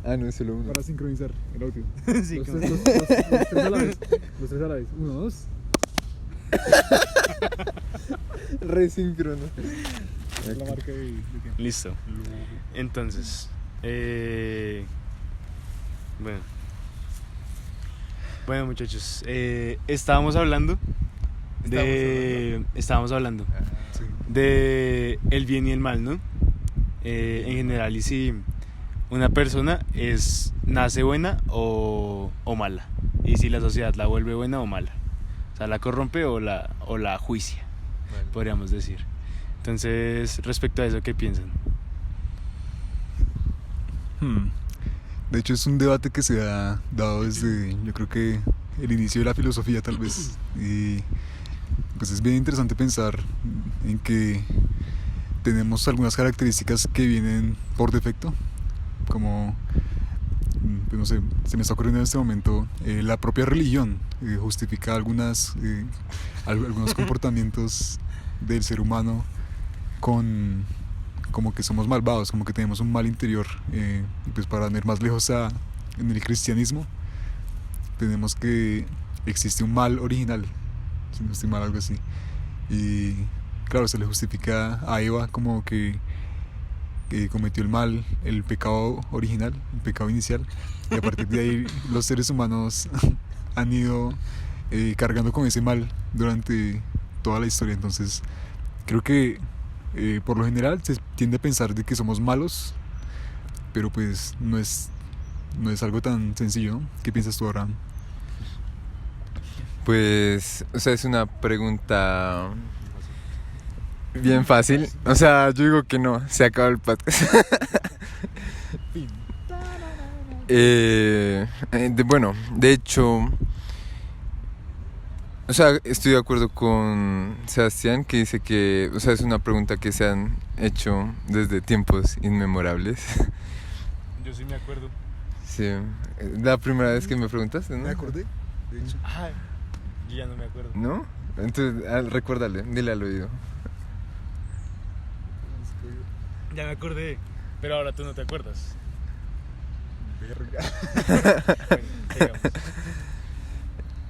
Ah, no, es solo uno. Para sincronizar el audio. Sí, Los como- tres a la vez. Los tres a la vez. 1, 2. Re síncrono. Es la marca de tiempo. Listo. Entonces, bueno muchachos, estábamos hablando Sí. de el bien y el mal, ¿no? En general, y si una persona nace buena o mala, y si la sociedad la vuelve buena o mala, o sea, la corrompe o la juicia, Vale. podríamos decir. Entonces, respecto a eso, ¿qué piensan? De hecho, es un debate que se ha dado desde, yo creo que el inicio de la filosofía, tal vez. Y pues es bien interesante pensar en que tenemos algunas características que vienen por defecto, como, pues no sé, se me está ocurriendo en este momento, la propia religión justifica algunos comportamientos del ser humano como que somos malvados, como que tenemos un mal interior. Y pues para no ir más lejos en el cristianismo, tenemos que existe un mal original, si no estoy mal, algo así. Y claro, se le justifica a Eva como que cometió el pecado original, el pecado inicial, y a partir de ahí los seres humanos han ido cargando con ese mal durante toda la historia. Entonces creo que por lo general se tiende a pensar de que somos malos, pero pues no es algo tan sencillo, ¿no? ¿Qué piensas tú, Abraham? Pues, o sea, es una pregunta bien fácil. O sea, yo digo que no, se acabó el podcast. Bueno, de hecho, o sea, estoy de acuerdo con Sebastián, que dice que, o sea, es una pregunta que se han hecho desde tiempos inmemorables. Yo sí me acuerdo. Sí, la primera vez que me preguntaste, ¿no? Me acordé, de hecho. Yo ya no me acuerdo. ¿No? Entonces, recuérdale, dile al oído. Ya me acordé, pero ahora tú no te acuerdas. Verga. Bueno, sigamos.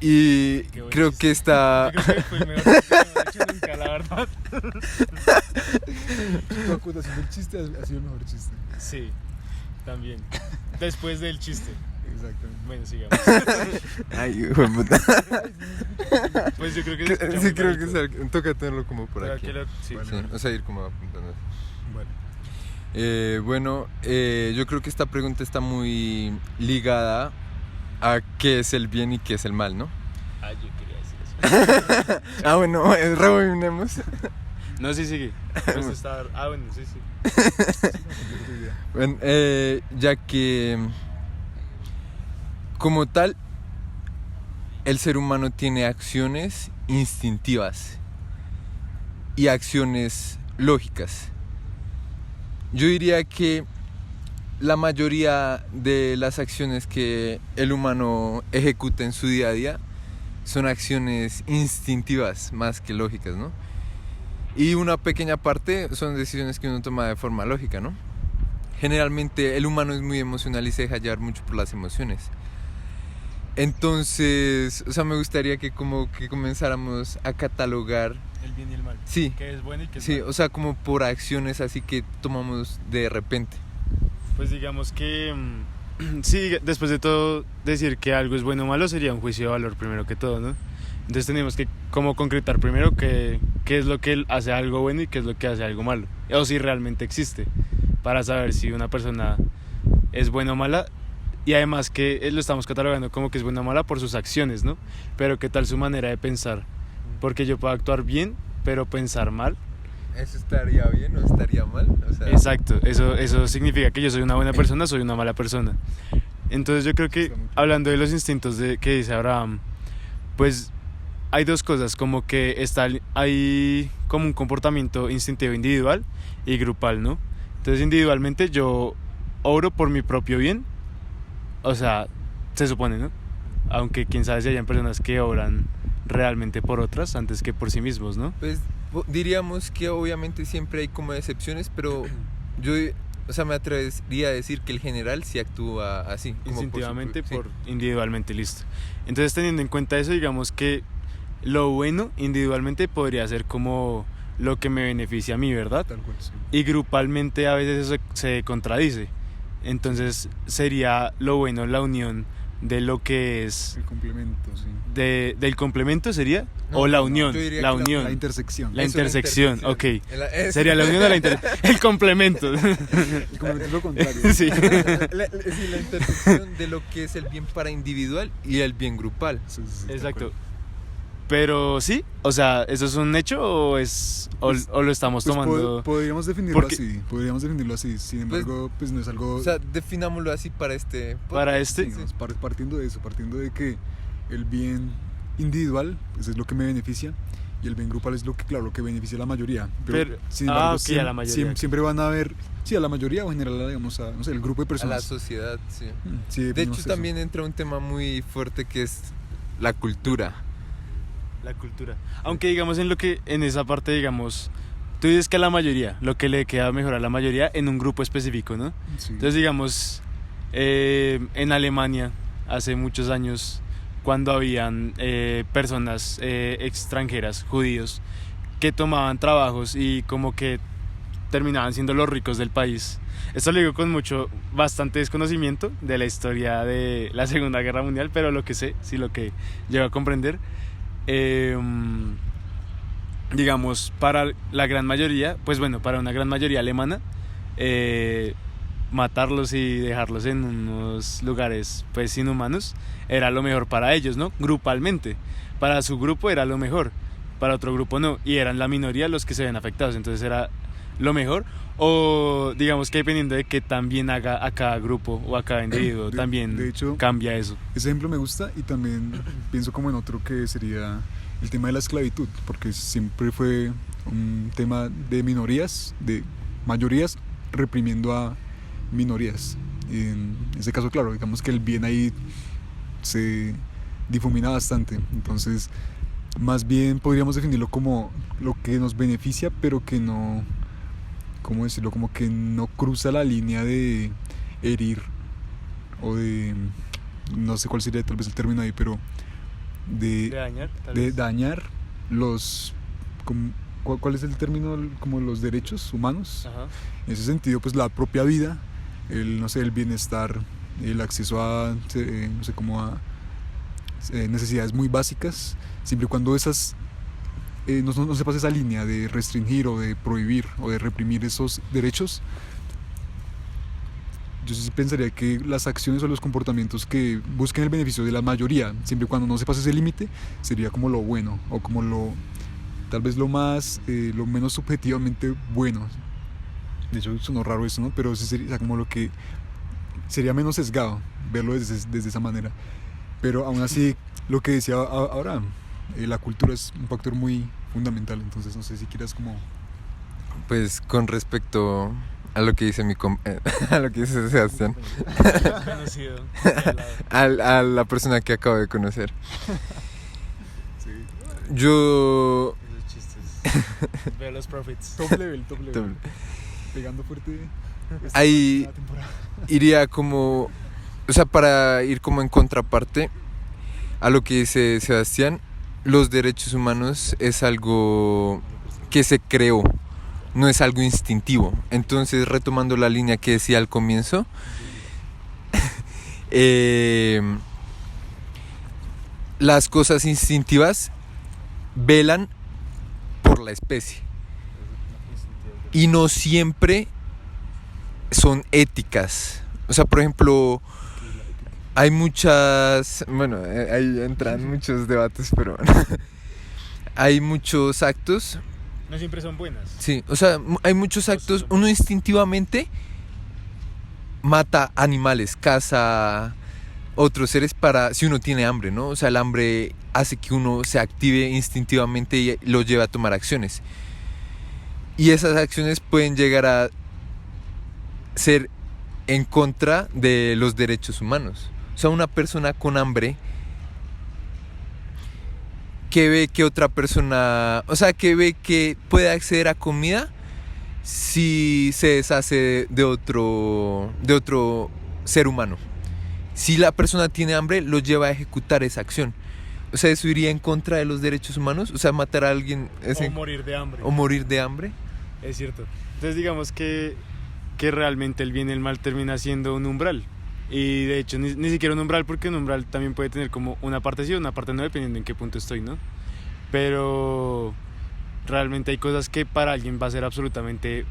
Y Qué buen creo chiste. que está... Yo creo que fue el mejor chiste que hemos hecho nunca, la verdad. Tu acotación del chiste ha sido el mejor chiste. Sí, también. Después del chiste. Exactamente. Bueno, sigamos. Ay, hijo de puta. Pues yo creo que se escucha Sí, muy creo que bajito. toca tenerlo como por Pero aquí. sí. Vale. Sí, o sea, ir como apuntando. Bueno. Bueno, yo creo que esta pregunta está muy ligada a qué es el bien y qué es el mal, ¿no? Yo quería decir eso. Ah, bueno, rebobinemos. No, sí, sigue. Pues está... bueno, sí. Bueno, ya que como tal, el ser humano tiene acciones instintivas y acciones lógicas. Yo diría que la mayoría de las acciones que el humano ejecuta en su día a día son acciones instintivas más que lógicas, ¿no? Y una pequeña parte son decisiones que uno toma de forma lógica, ¿no? Generalmente el humano es muy emocional y se deja llevar mucho por las emociones. Entonces, o sea, me gustaría que como que comenzáramos a catalogar, El bien y el mal. sí, ¿Qué es bueno y qué es sí, malo? o sea, como por acciones así que tomamos de repente. Pues digamos que... sí, después de todo, decir que algo es bueno o malo sería un juicio de valor primero que todo, ¿no? Entonces tenemos que como concretar primero qué es lo que hace algo bueno y qué es lo que hace algo malo. O si realmente existe, para saber si una persona es buena o mala. Y además que lo estamos catalogando como que es buena o mala por sus acciones, ¿no? Pero qué tal su manera de pensar. Porque yo puedo actuar bien, pero pensar mal. ¿Eso estaría bien o estaría mal? O sea, Exacto, eso significa que yo soy una buena persona, soy una mala persona. Entonces yo creo que, hablando de los instintos que dice Abraham, pues hay dos cosas, como que hay como un comportamiento instintivo individual y grupal, ¿no? Entonces individualmente yo obro por mi propio bien, o sea, se supone, ¿no? Aunque quién sabe si hayan personas que obran realmente por otras antes que por sí mismos, ¿no? pues diríamos que obviamente siempre hay como excepciones, pero yo o sea, me atrevería a decir que el general sí actúa así. Como Instintivamente, sí. individualmente, listo. Entonces, teniendo en cuenta eso, digamos que lo bueno individualmente podría ser como lo que me beneficia a mí, ¿verdad? Tal cual, sí. Y grupalmente a veces eso se contradice. Entonces sería lo bueno la unión de lo que es El complemento, sí. del complemento sería No, o la no, unión, yo diría la que la unión, La intersección. la Es una intersección, ok. Es- Sería la unión o el complemento. El complemento es lo contrario. Sí. sí, la intersección de lo que es el bien para individual y el bien grupal. Sí, sí, sí, tal Exacto. cual. Pero sí, o sea, ¿eso es un hecho o es o lo estamos Pues tomando? podríamos definirlo porque- así, podríamos definirlo así. Sin embargo, pues no es algo... O sea, definámoslo así para este Para podcast. este. Sí, digamos, partiendo de eso, partiendo de que el bien individual pues es lo que me beneficia y el bien grupal es lo que, claro, lo que beneficia a la mayoría. Pero- sin embargo, ok, a la mayoría. siempre van a haber, sí, a la mayoría o en general, digamos, a, no sé, el grupo de A la personas. sociedad, sí. Sí, De definimos hecho, eso. también entra un tema muy fuerte que es la cultura. La cultura. Aunque digamos en esa parte, digamos, tú dices que a la mayoría, lo que le queda mejor a la mayoría en un grupo específico, ¿no? Sí. Entonces, digamos, en Alemania, hace muchos años, cuando habían personas extranjeras, judíos, que tomaban trabajos y como que terminaban siendo los ricos del país. Esto lo digo con bastante desconocimiento de la historia de la Segunda Guerra Mundial, pero lo que sé, sí, lo que llego a comprender, digamos, para la gran mayoría, pues bueno, para una gran mayoría alemana, matarlos y dejarlos en unos lugares pues inhumanos era lo mejor para ellos, ¿no? Grupalmente. Para su grupo era lo mejor, para otro grupo no, y eran la minoría los que se ven afectados, entonces era lo mejor, o digamos que dependiendo de qué también haga a cada grupo o a cada individuo, también de hecho, cambia eso. ese ejemplo me gusta y también pienso como en otro que sería el tema de la esclavitud, porque siempre fue un tema de minorías, de mayorías reprimiendo a minorías. Y en ese caso, claro, digamos que el bien ahí se difumina bastante, entonces más bien podríamos definirlo como lo que nos beneficia, pero que no, ¿cómo decirlo? Como que no cruza la línea de herir o de, no sé cuál sería tal vez el término ahí, pero De dañar, tal de vez. dañar los, ¿cuál es el término? Como los derechos humanos. Ajá. En ese sentido, pues la propia vida, el, no sé, el bienestar, el acceso a, no sé, como a necesidades muy básicas, siempre y cuando esas no se pase esa línea de restringir o de prohibir o de reprimir esos derechos. Yo sí pensaría que las acciones o los comportamientos que busquen el beneficio de la mayoría, siempre y cuando no se pase ese límite, sería como lo bueno o como lo, tal vez lo más, lo menos subjetivamente bueno. De hecho, sonó raro eso, ¿no? Pero sí sería, o sea, como lo que sería menos sesgado verlo desde esa manera. Pero aún así, lo que decía ahora, la cultura es un factor muy fundamental. Entonces, no sé si quieras como... Pues con respecto a lo que dice a lo que dice Sebastián, Conocido. a la persona que acabo de conocer. Sí. Yo Esos chistes. Veo los profits. Top level. Doble. Pegando fuerte. Ahí esta temporada. iría como, o sea, para ir como en contraparte a lo que dice Sebastián, los derechos humanos es algo que se creó, no es algo instintivo. Entonces, retomando la línea que decía al comienzo, las cosas instintivas velan por la especie y no siempre son éticas. O sea, por ejemplo, hay muchas, bueno, ahí entran muchos debates, pero hay muchos actos. No siempre son buenas. Sí, o sea, hay muchos actos, uno instintivamente mata animales, caza otros seres para, si uno tiene hambre, ¿no? O sea, el hambre hace que uno se active instintivamente y lo lleve a tomar acciones. Y esas acciones pueden llegar a ser en contra de los derechos humanos. O sea, una persona con hambre que ve que otra persona, o sea, que ve que puede acceder a comida si se deshace de otro ser humano. Si la persona tiene hambre, lo lleva a ejecutar esa acción. O sea, eso iría en contra de los derechos humanos. O sea, matar a alguien O morir de hambre. o morir de hambre. Es cierto. Entonces digamos que realmente el bien y el mal termina siendo un umbral. Y de hecho ni siquiera un umbral, porque un umbral también puede tener como una parte sí o una parte no, dependiendo en qué punto estoy, ¿no? Pero realmente hay cosas que para alguien va a ser absolutamente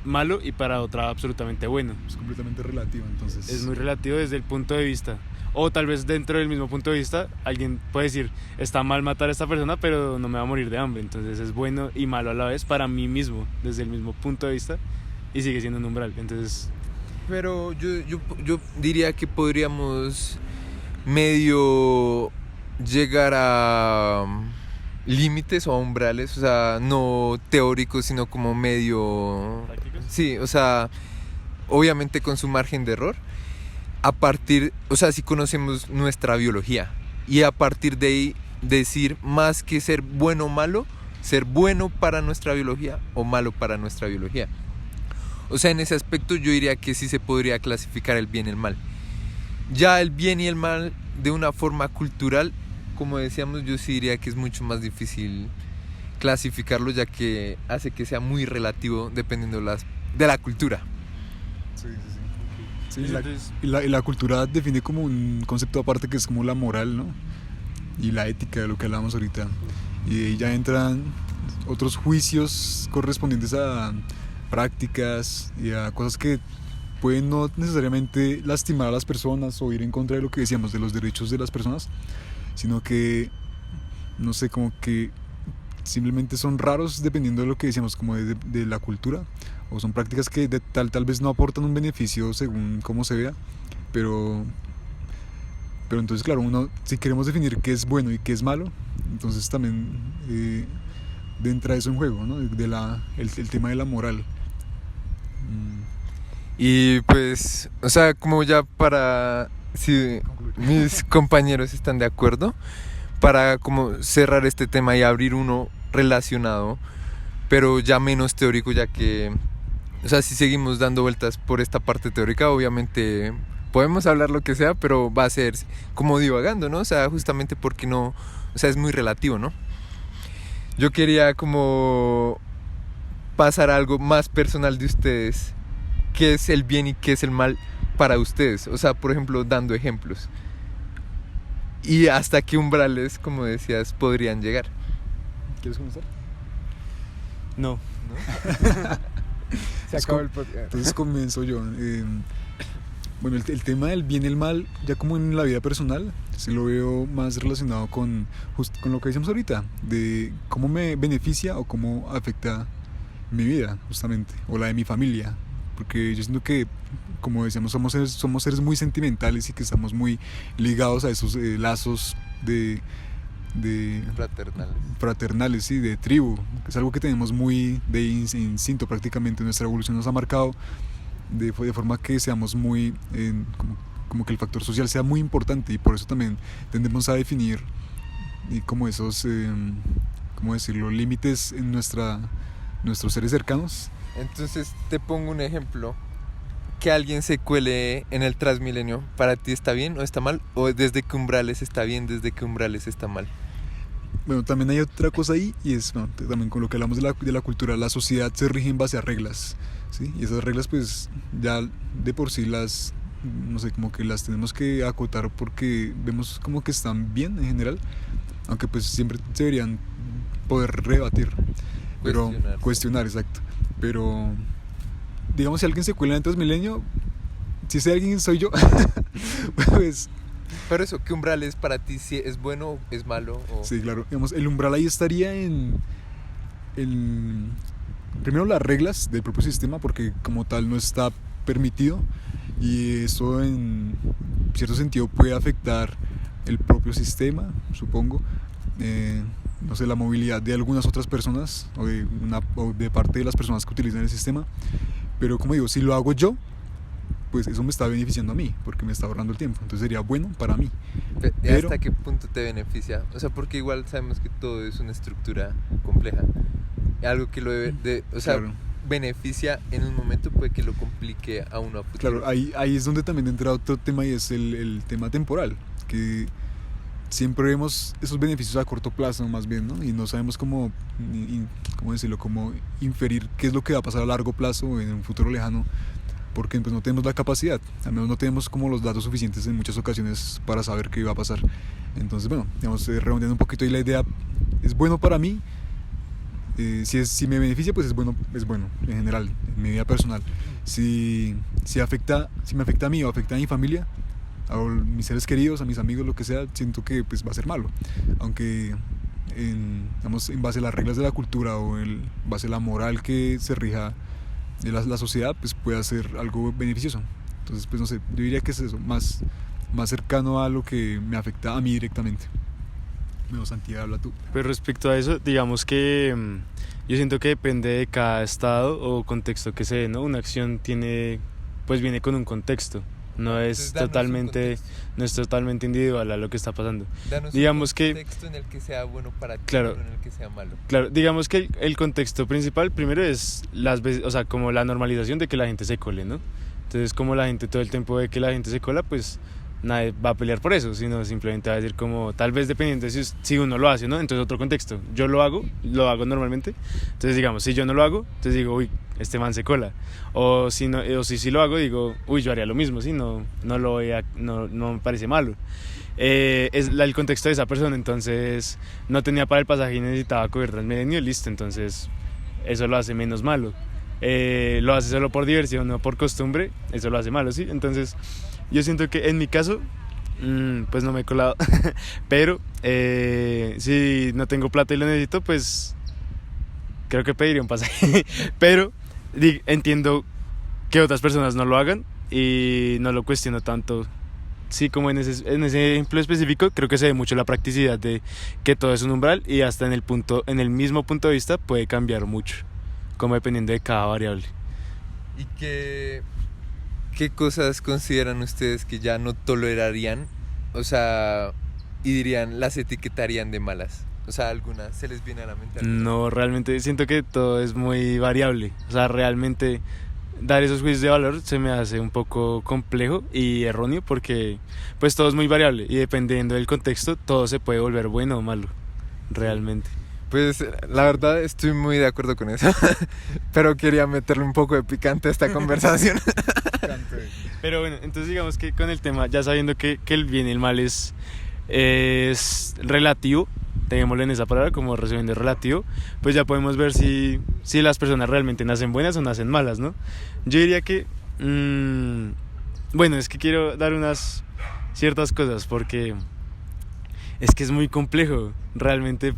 malo y para otra absolutamente bueno. Es completamente relativo, entonces. Es muy relativo desde el punto de vista. O tal vez dentro del mismo punto de vista, alguien puede decir, está mal matar a esta persona, pero no me va a morir de hambre. Entonces es bueno y malo a la vez para mí mismo, desde el mismo punto de vista, y sigue siendo un umbral. Entonces, Pero yo diría que podríamos medio llegar a límites o a umbrales, o sea, no teóricos, sino como medio... ¿prácticos? Sí, o sea, obviamente con su margen de error, o sea, si conocemos nuestra biología y a partir de ahí decir más que ser bueno o malo, ser bueno para nuestra biología o malo para nuestra biología. O sea, en ese aspecto yo diría que sí se podría clasificar el bien y el mal. Ya el bien y el mal de una forma cultural, como decíamos, yo sí diría que es mucho más difícil clasificarlo, ya que hace que sea muy relativo dependiendo de la cultura. Sí, sí, sí. Sí, Entonces, y la cultura define como un concepto aparte que es como la moral, ¿no? Y la ética de lo que hablábamos ahorita. Y de ahí ya entran otros juicios correspondientes a prácticas y a cosas que pueden no necesariamente lastimar a las personas o ir en contra de lo que decíamos de los derechos de las personas, sino que, no sé, como que simplemente son raros dependiendo de lo que decíamos, como de la cultura, o son prácticas que tal vez no aportan un beneficio según cómo se vea, pero entonces claro, si queremos definir qué es bueno y qué es malo, entonces también entra eso en juego, ¿no? El tema de la moral. Y pues, o sea, como ya si mis compañeros están de acuerdo, para como cerrar este tema y abrir uno relacionado, pero ya menos teórico, ya que, o sea, si seguimos dando vueltas por esta parte teórica, obviamente podemos hablar lo que sea, pero va a ser como divagando, ¿no? O sea, justamente porque no, o sea, es muy relativo, ¿no? Yo quería como pasar a algo más personal de ustedes. ¿Qué es el bien y qué es el mal para ustedes? O sea, por ejemplo, dando ejemplos. Y hasta qué umbrales, como decías, podrían llegar. ¿Quieres comenzar? no. Se acabó el podcast. Entonces comienzo yo. Bueno, el tema del bien y el mal, ya como en la vida personal, sí lo veo más relacionado con lo que decíamos ahorita, de cómo me beneficia o cómo afecta mi vida, justamente, o la de mi familia. Porque yo siento que, como decíamos, somos seres muy sentimentales y que estamos muy ligados a esos lazos de fraternales, sí, de tribu, que es algo que tenemos muy de instinto prácticamente. Nuestra evolución nos ha marcado de forma que seamos muy, como que el factor social sea muy importante, y por eso también tendemos a definir como esos, ¿cómo decirlo?, límites en nuestros seres cercanos. Entonces te pongo un ejemplo. Que alguien se cuele en el Transmilenio, ¿para ti está bien o está mal? ¿O desde qué umbrales está bien, desde qué umbrales está mal? Bueno, también hay otra cosa ahí, y es, bueno, también con lo que hablamos de la cultura, la sociedad se rige en base a reglas, ¿sí? Y esas reglas pues ya de por sí no sé, como que las tenemos que acotar porque vemos como que están bien en general, aunque pues siempre se deberían poder rebatir, pero cuestionar, exacto. Pero digamos, si alguien se cuela en el Transmilenio, si ese alguien soy yo, pues... Pero eso, ¿qué umbral es para ti? ¿Si es bueno o es malo? O... Sí, claro. Digamos, el umbral ahí estaría en primero las reglas del propio sistema, porque como tal no está permitido, y eso en cierto sentido puede afectar el propio sistema, supongo. No sé, la movilidad de algunas otras personas o de parte de las personas que utilizan el sistema. Pero como digo, si lo hago yo, pues eso me está beneficiando a mí, porque me está ahorrando el tiempo, entonces sería bueno para mí. Pero ¿hasta qué punto te beneficia? O sea, porque igual sabemos que todo es una estructura compleja, algo que lo debe o sea, claro. beneficia en un momento puede que lo complique a uno a futuro. Claro, ahí es donde también entra otro tema y es el tema temporal, que siempre vemos esos beneficios a corto plazo más bien, ¿no? Y no sabemos cómo decirlo, cómo inferir qué es lo que va a pasar a largo plazo en un futuro lejano, porque pues no tenemos la capacidad, al menos no tenemos como los datos suficientes en muchas ocasiones para saber qué va a pasar. Entonces, bueno, digamos, redondeando un poquito y la idea, es bueno para mí, si me beneficia, pues es bueno en general, en mi vida personal. Si me afecta a mí o afecta a mi familia, a mis seres queridos, a mis amigos, lo que sea, siento que pues va a ser malo, aunque en base a las reglas de la cultura o en base a la moral que se rija de la sociedad, pues puede ser algo beneficioso. Entonces, pues no sé, yo diría que es eso, más cercano a lo que me afecta a mí directamente. Bueno, Santiago, habla tú. Pues respecto a eso, digamos que yo siento que depende de cada estado o contexto que se dé, ¿no? Una acción viene con un contexto. No es totalmente individual a lo que está pasando. Danos digamos un que contexto en el que sea bueno para ti, claro, no en el que sea malo. Claro, digamos que el contexto principal primero es como la normalización de que la gente se cole, ¿no? Entonces, como la gente todo el tiempo ve que la gente se cola, pues nadie va a pelear por eso, sino simplemente va a decir como, tal vez dependiendo de si uno lo hace, ¿no? Entonces otro contexto, yo lo hago normalmente, entonces digamos, si yo no lo hago, entonces digo, uy, este man se cola, o si lo hago, digo, uy, yo haría lo mismo, ¿sí? No me parece malo. Es el contexto de esa persona, entonces no tenía para el pasaje y necesitaba coger Transmilenio, listo, entonces eso lo hace menos malo. Lo hace solo por diversión, no por costumbre, eso lo hace malo, ¿sí? Entonces yo siento que en mi caso, pues no me he colado, pero si no tengo plata y lo necesito, pues creo que pediría un pasaje, pero entiendo que otras personas no lo hagan y no lo cuestiono tanto. Sí, como en ese ejemplo específico, creo que se ve mucho la practicidad de que todo es un umbral y hasta en el mismo punto de vista puede cambiar mucho, como dependiendo de cada variable. ¿Y qué cosas consideran ustedes que ya no tolerarían? O sea, y dirían, las etiquetarían de malas. O sea, ¿alguna se les viene a la mente? No, realmente siento que todo es muy variable. O sea, realmente dar esos juicios de valor se me hace un poco complejo y erróneo porque pues todo es muy variable y dependiendo del contexto todo se puede volver bueno o malo, realmente. Pues la verdad estoy muy de acuerdo con eso, pero quería meterle un poco de picante a esta conversación. Pero bueno, entonces digamos que con el tema, ya sabiendo que el bien y el mal es relativo, tengámoslo en esa palabra como resumiendo relativo, pues ya podemos ver si las personas realmente nacen buenas o nacen malas, ¿no? Yo diría que, bueno, es que quiero dar unas ciertas cosas porque es que es muy complejo, realmente.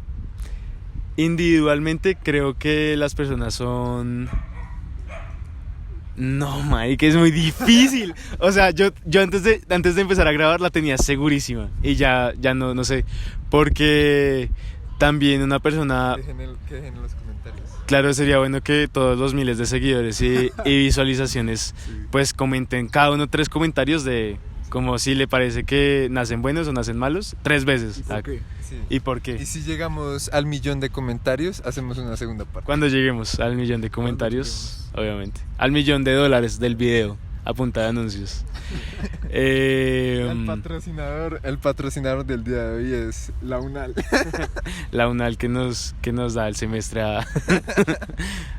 Individualmente creo que las personas son... No, marica, es muy difícil. O sea, yo antes de empezar a grabar la tenía segurísima y ya no sé, porque también una persona... Que dejen en los comentarios. Claro, sería bueno que todos los miles de seguidores y visualizaciones pues comenten cada uno 3 comentarios de como si le parece que nacen buenos o nacen malos 3 veces. ¿Y por qué? Sí. ¿Y por qué? Y si llegamos al 1.000.000 de comentarios, hacemos una segunda parte. Cuando lleguemos al 1.000.000 de comentarios, obviamente. Al $1.000.000 del video a punta de anuncios. El patrocinador del día de hoy es la UNAL. La UNAL que nos da el semestre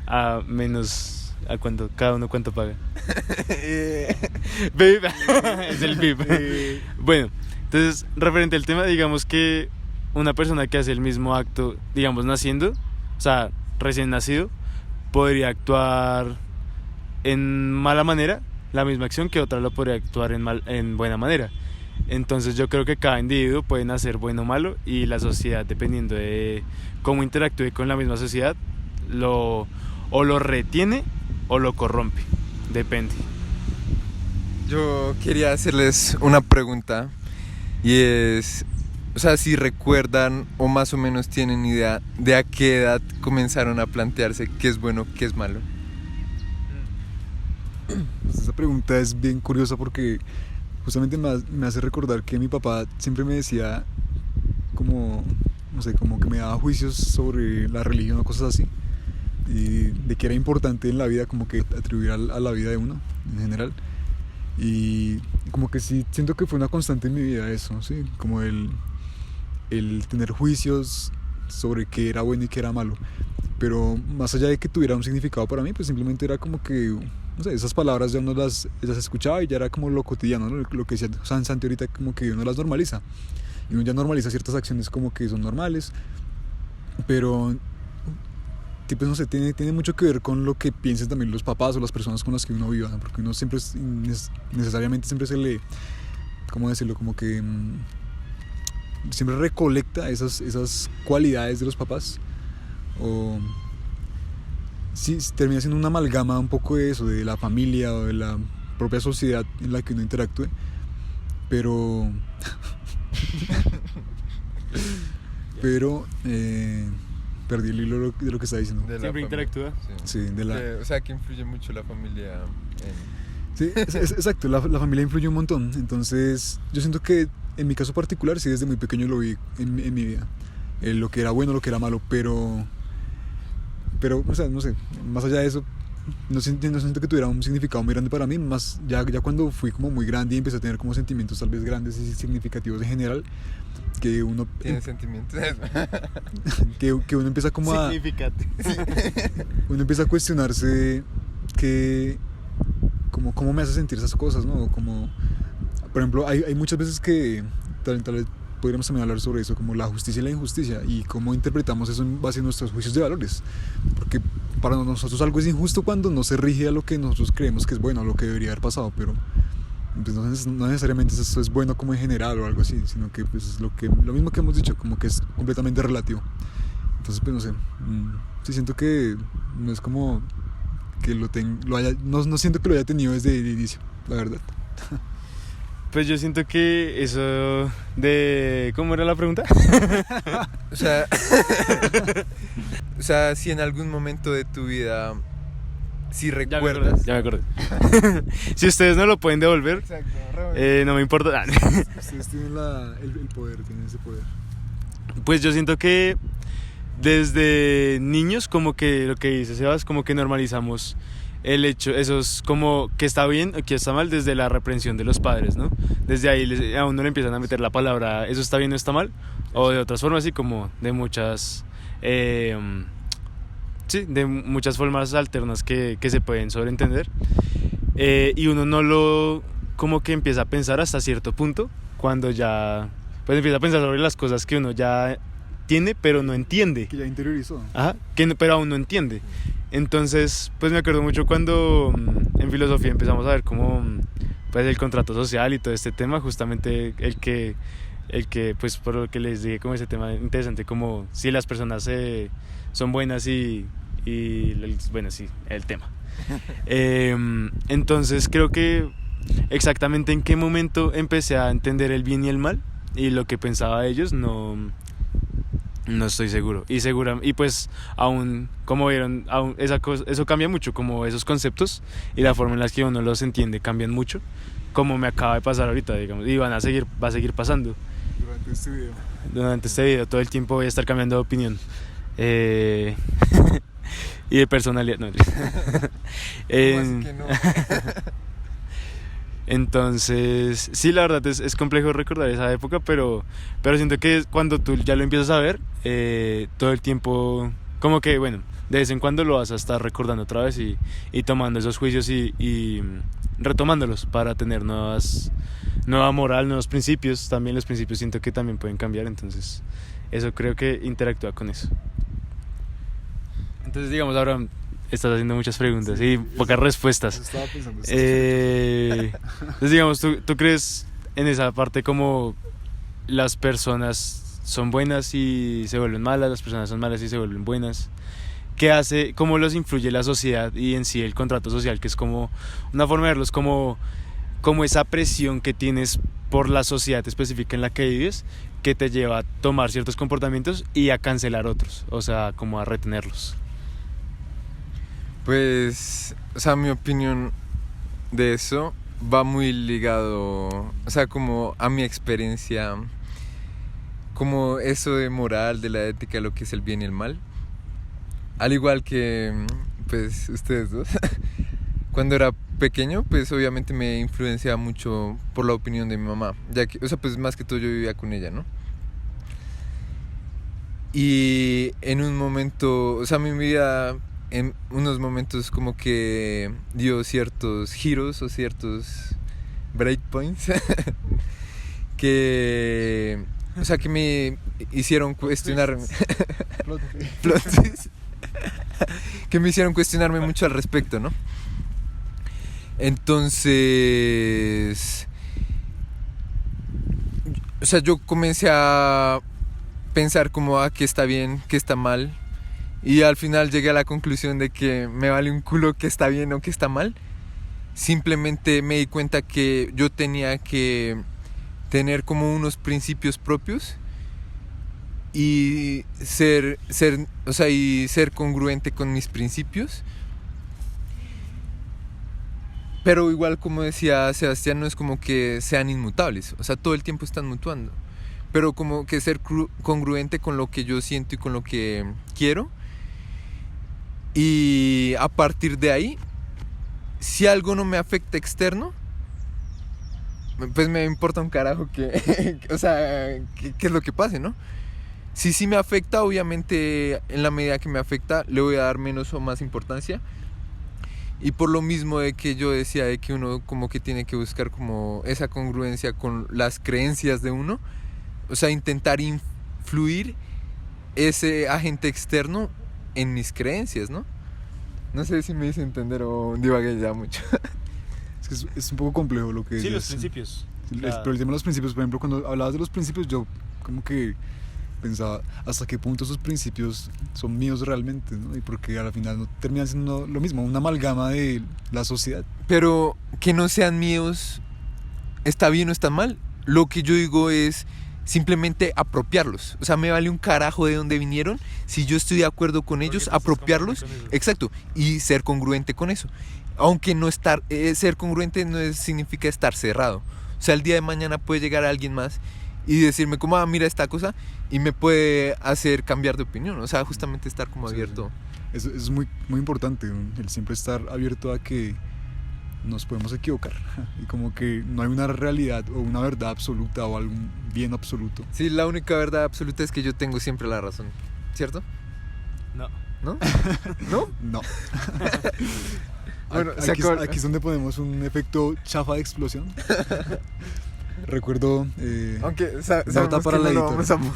a menos... ¿A cuánto? ¿Cada uno cuánto paga? VIP. Es el VIP. Bueno, entonces, referente al tema, digamos que una persona que hace el mismo acto, digamos, naciendo, o sea, recién nacido, podría actuar en mala manera, la misma acción que otra lo podría actuar en buena manera. Entonces yo creo que cada individuo puede nacer bueno o malo y la sociedad, dependiendo de cómo interactúe con la misma sociedad, o lo retiene o lo corrompe, depende. Yo quería hacerles una pregunta y es, o sea, si recuerdan o más o menos tienen idea de a qué edad comenzaron a plantearse qué es bueno, qué es malo. Pues esa pregunta es bien curiosa porque justamente me hace recordar que mi papá siempre me decía como, no sé, como que me daba juicios sobre la religión o cosas así. y de que era importante en la vida, como que atribuir a la vida de uno en general. Y como que sí, siento que fue una constante en mi vida eso, ¿sí? Como el tener juicios sobre qué era bueno y qué era malo. Pero más allá de que tuviera un significado para mí, pues simplemente era como que, no sé, esas palabras ya uno las escuchaba y ya era como lo cotidiano, ¿no? Lo que decía Santi ahorita, como que uno las normaliza. Y uno ya normaliza ciertas acciones como que son normales, pero tipo, no sé, tiene mucho que ver con lo que piensen también los papás o las personas con las que uno viva, ¿no? Porque uno siempre necesariamente siempre se le, ¿cómo decirlo? Como que siempre recolecta esas cualidades de los papás, o sí, termina siendo una amalgama un poco de eso, de la familia o de la propia sociedad en la que uno interactúe, pero perdí el hilo de lo que estaba diciendo. Siempre interactúa. Sí, o sea, que influye mucho la familia en... Sí, exacto, la familia influye un montón. Entonces, yo siento que en mi caso particular, sí, desde muy pequeño lo vi en mi vida. Lo que era bueno, lo que era malo, pero o sea, no sé, más allá de eso, no siento que tuviera un significado muy grande para mí, más ya cuando fui como muy grande y empecé a tener como sentimientos tal vez grandes y significativos en general, que uno... ¿Tiene sentimientos? que uno empieza como a... Significativo. Uno empieza a cuestionarse que... cómo me hace sentir esas cosas, ¿no? Como, por ejemplo, hay muchas veces que tal vez podríamos también hablar sobre eso, como la justicia y la injusticia, y cómo interpretamos eso en base a nuestros juicios de valores, porque para nosotros algo es injusto cuando no se rige a lo que nosotros creemos que es bueno, a lo que debería haber pasado, pero pues no necesariamente eso es bueno como en general o algo así, sino que pues es lo mismo que hemos dicho, como que es completamente relativo. Entonces pues no sé, sí siento que no es como que no siento que lo haya tenido desde el inicio, la verdad. Pues yo siento que eso de... ¿Cómo era la pregunta? O sea, si en algún momento de tu vida, si recuerdas... Ya me acordé. Si ustedes no lo pueden devolver, Exacto, no me importa. Ustedes tienen el poder, tienen ese poder. Pues yo siento que desde niños, como que lo que dice Sebas, como que normalizamos el hecho, eso es como que está bien o que está mal desde la reprensión de los padres, ¿no? Desde ahí a uno le empiezan a meter la palabra, eso está bien o está mal, o de otras formas, así como de muchas, de muchas formas alternas que se pueden sobreentender, y uno no lo, como que empieza a pensar hasta cierto punto, cuando ya, pues empieza a pensar sobre las cosas que uno ya tiene, pero no entiende. Que ya interiorizó. Ajá, pero aún no entiende. Entonces, pues me acuerdo mucho cuando en filosofía empezamos a ver cómo pues el contrato social y todo este tema, justamente el que pues por lo que les dije, como ese tema interesante, como si las personas son buenas y bueno, sí, el tema. Entonces creo que exactamente en qué momento empecé a entender el bien y el mal y lo que pensaba ellos, no estoy seguro. Y pues aún, como vieron, eso cambia mucho, como esos conceptos y la forma en la que uno los entiende cambian mucho, como me acaba de pasar ahorita, digamos, y va a seguir pasando durante este video. Todo el tiempo voy a estar cambiando de opinión y de personalidad, no. ¿Cómo así que no? Entonces, sí, la verdad es complejo recordar esa época, pero siento que cuando tú ya lo empiezas a ver, todo el tiempo, como que, bueno, de vez en cuando lo vas a estar recordando otra vez y tomando esos juicios y retomándolos para tener nueva moral, nuevos principios. También los principios siento que también pueden cambiar, entonces eso creo que interactúa con eso. Entonces, digamos, ahora estás haciendo muchas preguntas y pocas respuestas. Estaba pensando. Entonces, digamos, ¿tú crees en esa parte como las personas son buenas y se vuelven malas, las personas son malas y se vuelven buenas? ¿Cómo los influye la sociedad y en sí el contrato social, que es como una forma de verlos, como esa presión que tienes por la sociedad específica en la que vives, que te lleva a tomar ciertos comportamientos y a cancelar otros, o sea, como a retenerlos? Pues, o sea, mi opinión de eso va muy ligado, o sea, como a mi experiencia, como eso de moral, de la ética, lo que es el bien y el mal. al igual que pues ustedes dos, cuando era pequeño, pues obviamente me influenciaba mucho por la opinión de mi mamá, ya que, o sea, pues más que todo yo vivía con ella, ¿no? Y en un momento, o sea, mi vida en unos momentos como que dio ciertos giros o ciertos breakpoints que, o sea, que me hicieron cuestionarme, plot twist, que me hicieron cuestionarme mucho al respecto, ¿no? Entonces, o sea, yo comencé a pensar como qué está bien, qué está mal, y al final llegué a la conclusión de que me vale un culo qué está bien o qué está mal. Simplemente me di cuenta que yo tenía que tener como unos principios propios y o sea, y ser congruente con mis principios. Pero igual, como decía Sebastián, no es como que sean inmutables, o sea, todo el tiempo están mutuando. Pero como que ser congruente con lo que yo siento y con lo que quiero. Y a partir de ahí, si algo no me afecta externo, pues me importa un carajo que, o sea, qué es lo que pase, ¿no? Si sí me afecta, obviamente, en la medida que me afecta, le voy a dar menos o más importancia. Y por lo mismo de que yo decía de que uno como que tiene que buscar como esa congruencia con las creencias de uno, o sea, intentar influir ese agente externo en mis creencias, ¿no? No sé si me hice entender o divagué ya mucho. Es que es un poco complejo lo que Sí, dices. los principios. Pero el tema de los principios, por ejemplo, cuando hablabas de los principios, yo como que pensaba hasta qué punto esos principios son míos realmente, ¿no? Y porque al final no terminan siendo lo mismo, una amalgama de la sociedad. Pero que no sean míos, ¿está bien o está mal? Lo que yo digo es simplemente apropiarlos. O sea, me vale un carajo de dónde vinieron. Si yo estoy de acuerdo con ellos, apropiarlos. Exacto. Y ser congruente con eso. Aunque no ser congruente no significa estar cerrado. O sea, el día de mañana puede llegar alguien más y decirme como, mira esta cosa, y me puede hacer cambiar de opinión. O sea, justamente estar como abierto. Sí. Es muy, muy importante, el siempre estar abierto a que nos podemos equivocar y como que no hay una realidad o una verdad absoluta o algún bien absoluto. Sí, la única verdad absoluta es que yo tengo siempre la razón, ¿cierto? No. ¿No? ¿No? No. Bueno, aquí es donde ponemos un efecto chafa de explosión. Recuerdo aunque nota para la no editora.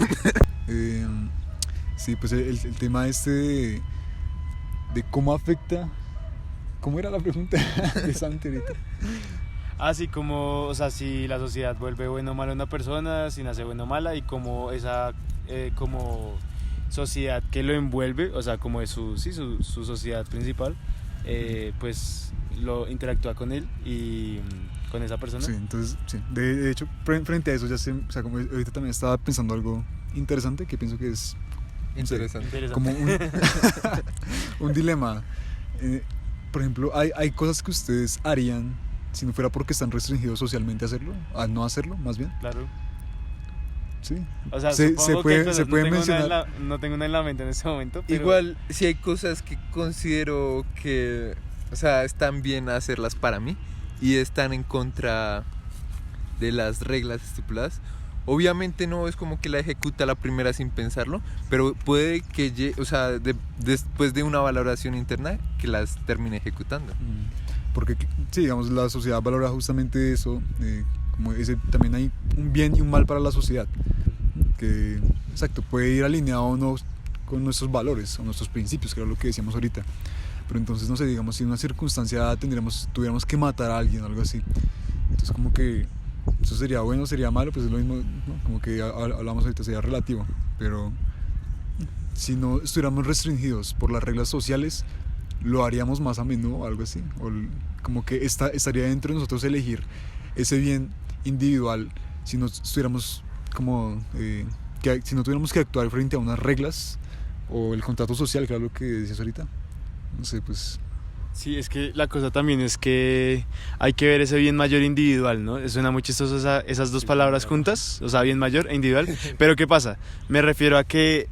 Sí, pues el tema de cómo afecta. ¿Cómo era la pregunta de Santi ahorita? Así como, o sea, si la sociedad vuelve bueno o mala a una persona, si nace bueno o mala, y como esa como sociedad que lo envuelve, o sea, como es su sociedad principal, pues lo interactúa con él y con esa persona. Sí, entonces, sí. De hecho, frente a eso, o sea, como ahorita también estaba pensando algo interesante que pienso que es interesante. Como un dilema. Por ejemplo, hay cosas que ustedes harían si no fuera porque están restringidos socialmente a no hacerlo, más bien. Claro. Sí. O sea, se puede no mencionar. No tengo una en la mente en este momento. Pero... Igual, si hay cosas que considero que, o sea, están bien hacerlas para mí y están en contra de las reglas estipuladas, obviamente no es como que la ejecuta a la primera sin pensarlo, pero puede que, o sea, después de una valoración interna, que las termine ejecutando. Porque, sí, digamos, la sociedad valora justamente eso, como también hay un bien y un mal para la sociedad, que, exacto, puede ir alineado o no con nuestros valores o nuestros principios, que era lo que decíamos ahorita. Pero entonces, no sé, digamos, si en una circunstancia tuviéramos que matar a alguien o algo así, entonces como que eso sería bueno, sería malo, pues es lo mismo, ¿no? Como que hablamos ahorita, sería relativo, pero si no estuviéramos restringidos por las reglas sociales, lo haríamos más a menudo o algo así, o como que estaría dentro de nosotros elegir ese bien individual si no estuviéramos como si no tuviéramos que actuar frente a unas reglas o el contrato social, que era lo que decías ahorita, no sé, pues. Sí, es que la cosa también es que hay que ver ese bien mayor individual, ¿no? Suena muy chistoso esas dos palabras juntas, o sea, bien mayor e individual, pero ¿qué pasa? Me refiero a que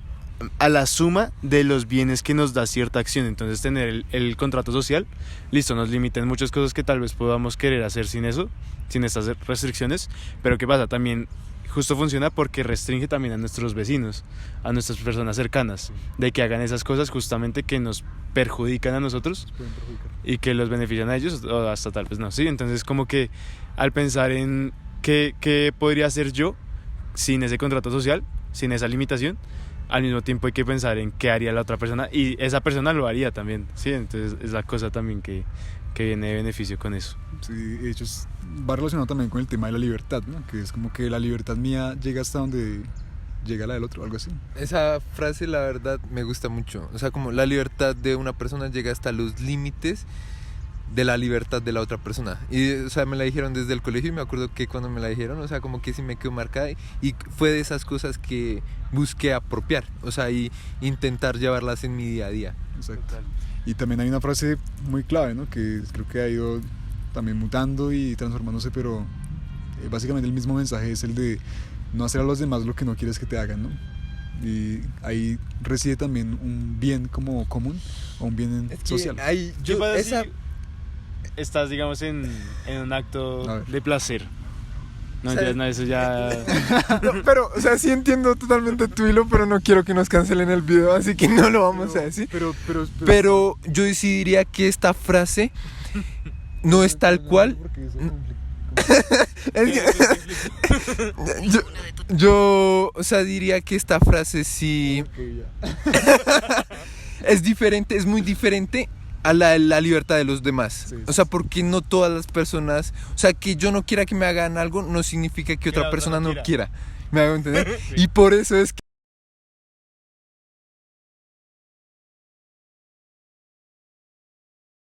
a la suma de los bienes que nos da cierta acción. Entonces tener el contrato social, listo, nos limita en muchas cosas que tal vez podamos querer hacer sin eso, sin estas restricciones, pero ¿qué pasa? También justo funciona porque restringe también a nuestros vecinos, a nuestras personas cercanas, de que hagan esas cosas justamente que nos perjudican a nosotros y que los benefician a ellos o hasta tal vez no, ¿sí? Entonces como que al pensar en qué podría hacer yo sin ese contrato social, sin esa limitación, al mismo tiempo hay que pensar en qué haría la otra persona y esa persona lo haría también, ¿sí? Entonces es la cosa también que viene de beneficio con eso. Sí, de hecho va relacionado también con el tema de la libertad, ¿no? Que es como que la libertad mía llega hasta donde llega la del otro, algo así. Esa frase la verdad me gusta mucho. O sea, como la libertad de una persona llega hasta los límites de la libertad de la otra persona. Y, o sea, me la dijeron desde el colegio y me acuerdo que cuando me la dijeron, o sea, como que sí me quedó marcada y fue de esas cosas que busqué apropiar, o sea, y intentar llevarlas en mi día a día. Exacto. Total. Y también hay una frase muy clave, ¿no? Que creo que ha ido también mutando y transformándose, pero básicamente el mismo mensaje es el de no hacer a los demás lo que no quieres que te hagan, ¿no? Y ahí reside también un bien como común o un bien social. Ahí, ¿Qué yo, pasa esa, si estás, digamos, en un acto de placer? No, O sea, ya, no, eso ya... no, pero, o sea, sí entiendo totalmente tu hilo, pero no quiero que nos cancelen el video, así que no lo vamos a decir. Pero yo sí diría que esta frase no es tal cual. Es que- yo, o sea, diría que esta frase sí es diferente, es muy diferente a la libertad de los demás. Sí, O sea, porque no todas las personas, o sea, que yo no quiera que me hagan algo no significa que Que la otra otra persona no no quiera. ¿Me hago entender? Sí. Y por eso es que